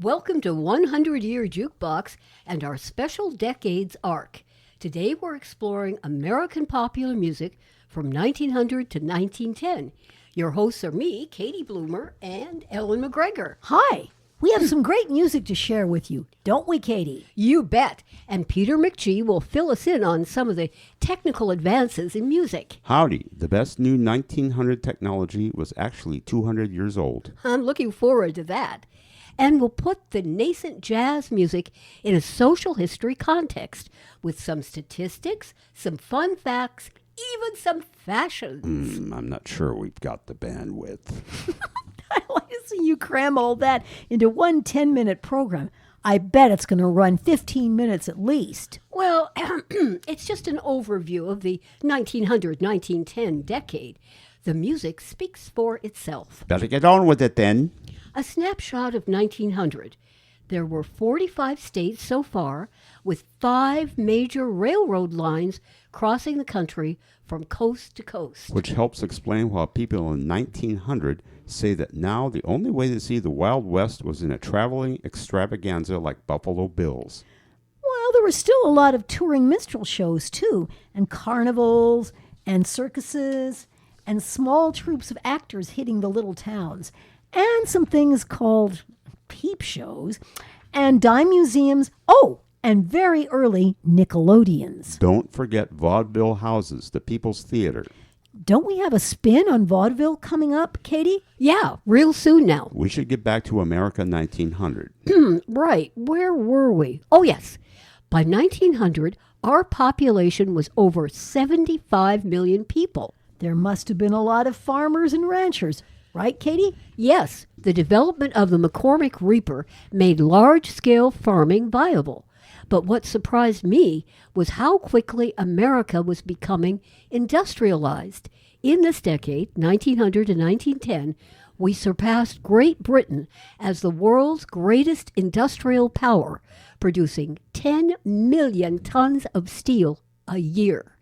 Welcome to 100 Year Jukebox and our special Decades arc. Today we're exploring American popular music from 1900 to 1910. Your hosts are me, Katie Bloomer, and Ellyn McGregor. Hi, we have some great music to share with you, don't we, Katie? You bet. And Peter McGee will fill us in on some of the technical advances in music. Howdy, the best new 1900 technology was actually 200 years old. I'm looking forward to that. And we'll put the nascent jazz music in a social history context with some statistics, some fun facts, even some fashions. I'm not sure we've got the bandwidth. I like to see you cram all that into one 10-minute program. I bet it's going to run 15 minutes at least. Well, it's just an overview of the 1900-1910 decade. The music speaks for itself. Better get on with it then. A snapshot of 1900. There were 45 states so far, with 5 major railroad lines crossing the country from coast to coast. Which helps explain why people in 1900 say that now the only way to see the Wild West was in a traveling extravaganza like Buffalo Bills. Well, there were still a lot of touring minstrel shows, too, and carnivals, and circuses, and small troops of actors hitting the little towns, and some things called peep shows, and dime museums, and very early Nickelodeons. Don't forget vaudeville houses, the People's Theater. Don't we have a spin on vaudeville coming up, Katie? Yeah, real soon now. We should get back to America 1900. Right, where were we? Oh, yes. By 1900, our population was over 75 million people. There must have been a lot of farmers and ranchers. Right, Katie? Yes, the development of the McCormick Reaper made large-scale farming viable. But what surprised me was how quickly America was becoming industrialized. In this decade, 1900 to 1910, we surpassed Great Britain as the world's greatest industrial power, producing 10 million tons of steel a year.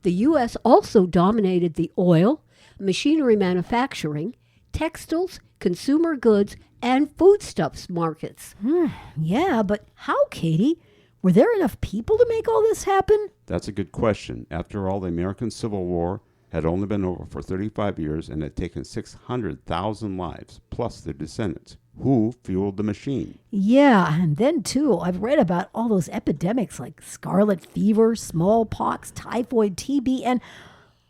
The U.S. also dominated the oil, machinery manufacturing, textiles, consumer goods, and foodstuffs markets. Yeah, but how, Katie? Were there enough people to make all this happen? That's a good question. After all, the American Civil War had only been over for 35 years and had taken 600,000 lives, plus their descendants. Who fueled the machine? Yeah, and then, too, I've read about all those epidemics like scarlet fever, smallpox, typhoid, TB, and...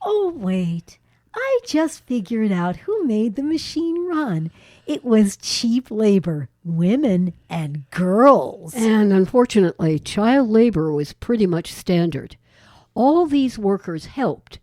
Oh, wait. I just figured out who made the machine run. It was cheap labor, women and girls. And unfortunately, child labor was pretty much standard. All these workers helped,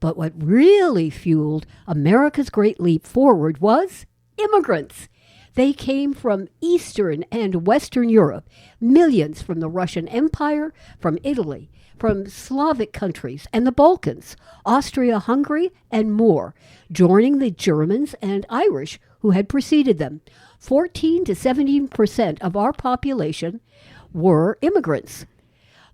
but what really fueled America's great leap forward was immigrants. They came from Eastern and Western Europe, millions from the Russian Empire, from Italy, from Slavic countries and the Balkans, Austria-Hungary, and more, joining the Germans and Irish who had preceded them. 14 to 17% of our population were immigrants.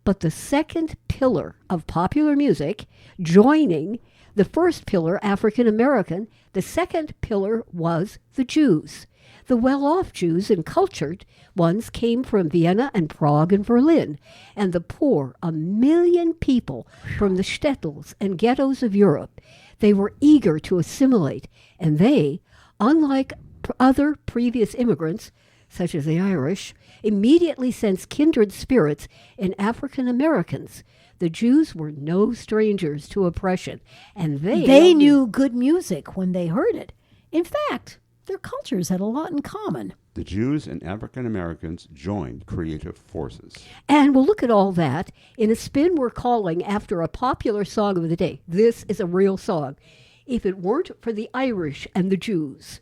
But the second pillar of popular music, joining the first pillar, African American, the second pillar was the Jews. The well-off Jews and cultured ones came from Vienna and Prague and Berlin, and the poor, 1 million people from the shtetls and ghettos of Europe. They were eager to assimilate, and they, unlike other previous immigrants, such as the Irish, immediately sensed kindred spirits in African Americans. The Jews were no strangers to oppression, and they knew good music when they heard it. In fact, their cultures had a lot in common. The Jews and African Americans joined creative forces. And we'll look at all that in a spin we're calling after a popular song of the day. This is a real song. If it weren't for the Irish and the Jews.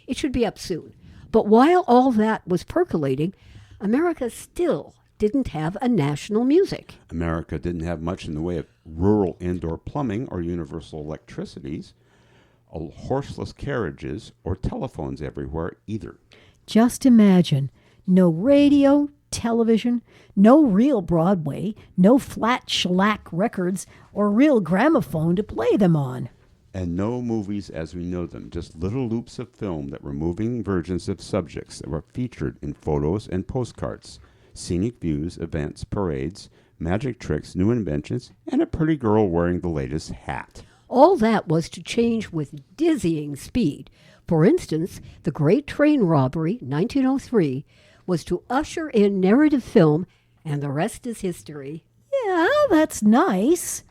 It should be up soon. But while all that was percolating, America still didn't have a national music. America didn't have much in the way of rural indoor plumbing or universal electricities, horseless carriages, or telephones everywhere either. Just imagine, no radio, television, no real Broadway, no flat shellac records, or real gramophone to play them on. And no movies as we know them, just little loops of film that were moving versions of subjects that were featured in photos and postcards, scenic views, events, parades, magic tricks, new inventions, and a pretty girl wearing the latest hat. All that was to change with dizzying speed. For instance, The Great Train Robbery, 1903, was to usher in narrative film, and the rest is history. Yeah, that's nice.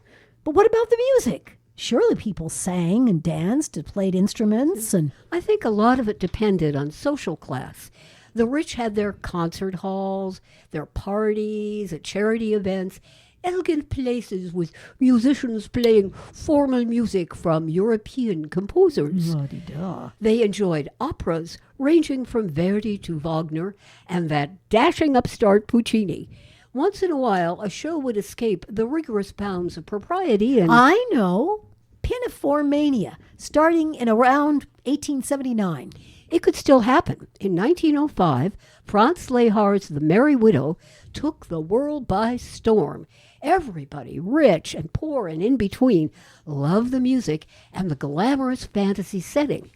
But what about the music? Surely people sang and danced and played instruments and... I think a lot of it depended on social class. The rich had their concert halls, their parties, at charity events, elegant places with musicians playing formal music from European composers. La-di-da. They enjoyed operas ranging from Verdi to Wagner and that dashing upstart Puccini. Once in a while, a show would escape the rigorous bounds of propriety and... I know. Pinafore Mania, starting in around 1879. It could still happen. In 1905, Franz Lehar's The Merry Widow took the world by storm. Everybody, rich and poor and in between, loved the music and the glamorous fantasy setting.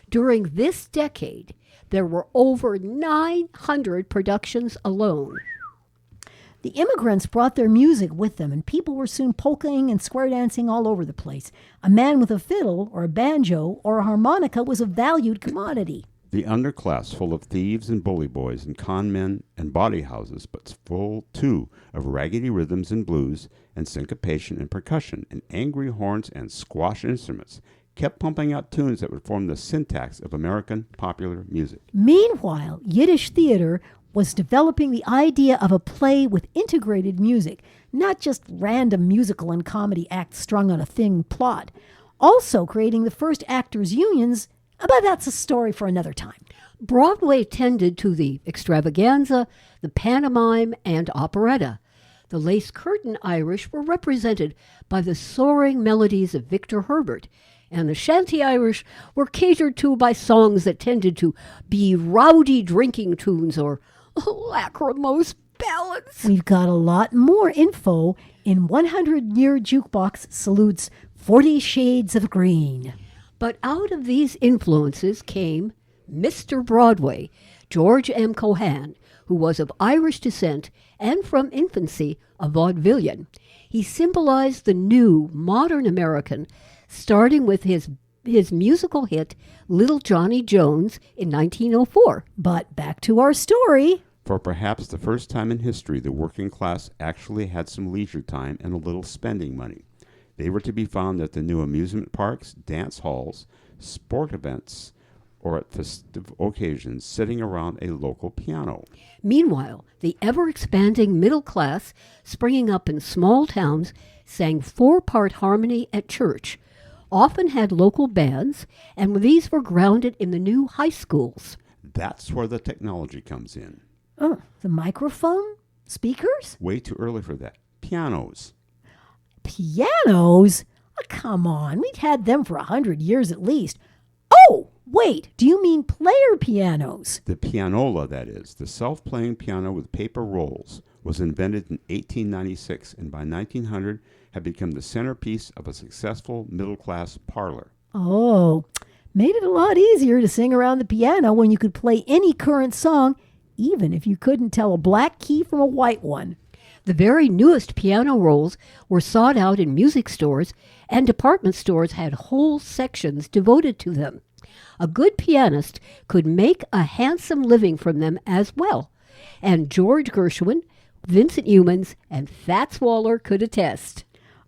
During this decade, there were over 900 productions alone. The immigrants brought their music with them, and people were soon polkaing and square dancing all over the place. A man with a fiddle or a banjo or a harmonica was a valued commodity. The underclass full of thieves and bully boys and con men and bawdy houses, but full, too, of raggedy rhythms and blues and syncopation and percussion and angry horns and squash instruments, kept pumping out tunes that would form the syntax of American popular music. Meanwhile, Yiddish theater was developing the idea of a play with integrated music, not just random musical and comedy acts strung on a thin plot. Also creating the first actors' unions, but that's a story for another time. Broadway tended to the extravaganza, the pantomime, and operetta. The lace curtain Irish were represented by the soaring melodies of Victor Herbert, and the shanty Irish were catered to by songs that tended to be rowdy drinking tunes or lachrymose ballads. We've got a lot more info in 100-Year Jukebox Salutes 40 Shades of Green. But out of these influences came Mr. Broadway, George M. Cohan, who was of Irish descent and from infancy a vaudevillian. He symbolized the new, modern American, starting with his musical hit Little Johnny Jones in 1904. But back to our story. For perhaps the first time in history, the working class actually had some leisure time and a little spending money. They were to be found at the new amusement parks, dance halls, sport events, or at festive occasions sitting around a local piano. Meanwhile, the ever-expanding middle class, springing up in small towns, sang four-part harmony at church, often had local bands, and these were grounded in the new high schools. That's where the technology comes in. Oh, the microphone? Speakers? Way too early for that. Pianos. Pianos? Oh, come on, we'd had them for 100 years at least. Oh, wait, do you mean player pianos? The pianola, that is, the self-playing piano with paper rolls, was invented in 1896 and by 1900 had become the centerpiece of a successful middle-class parlor. Oh, made it a lot easier to sing around the piano when you could play any current song, even if you couldn't tell a black key from a white one. The very newest piano rolls were sought out in music stores, and department stores had whole sections devoted to them. A good pianist could make a handsome living from them as well, and George Gershwin, Vincent Youmans, and Fats Waller could attest.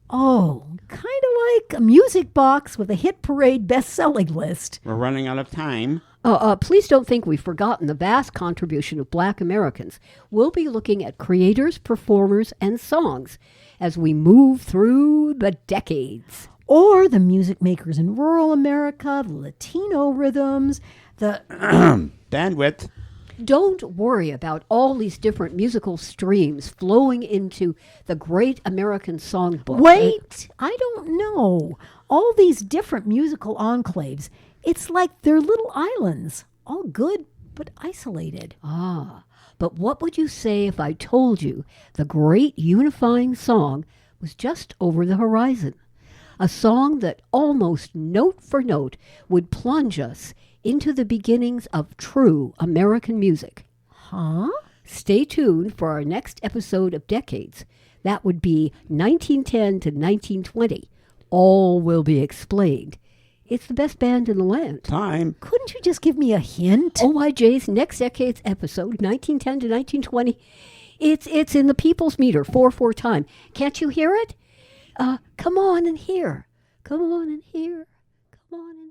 Oh, kind of like a music box with a hit parade best-selling list. We're running out of time. Please don't think we've forgotten the vast contribution of Black Americans. We'll be looking at creators, performers, and songs as we move through the decades. Or the music makers in rural America, the Latino rhythms, the... Bandwidth. Don't worry about all these different musical streams flowing into the great American songbook. Wait, I don't know. All these different musical enclaves, it's like they're little islands, all good but isolated. But what would you say if I told you the great unifying song was just over the horizon? a song that almost note for note would plunge us into the beginnings of true American music. Huh? Stay tuned for our next episode of Decades. That would be 1910 to 1920. All will be explained. It's the best band in the land. Time. Couldn't you just give me a hint? OYJ's next Decades episode, 1910 to 1920. It's in the People's Meter, 4/4 time. Can't you hear it? Come on and hear. Come on and hear. Come on and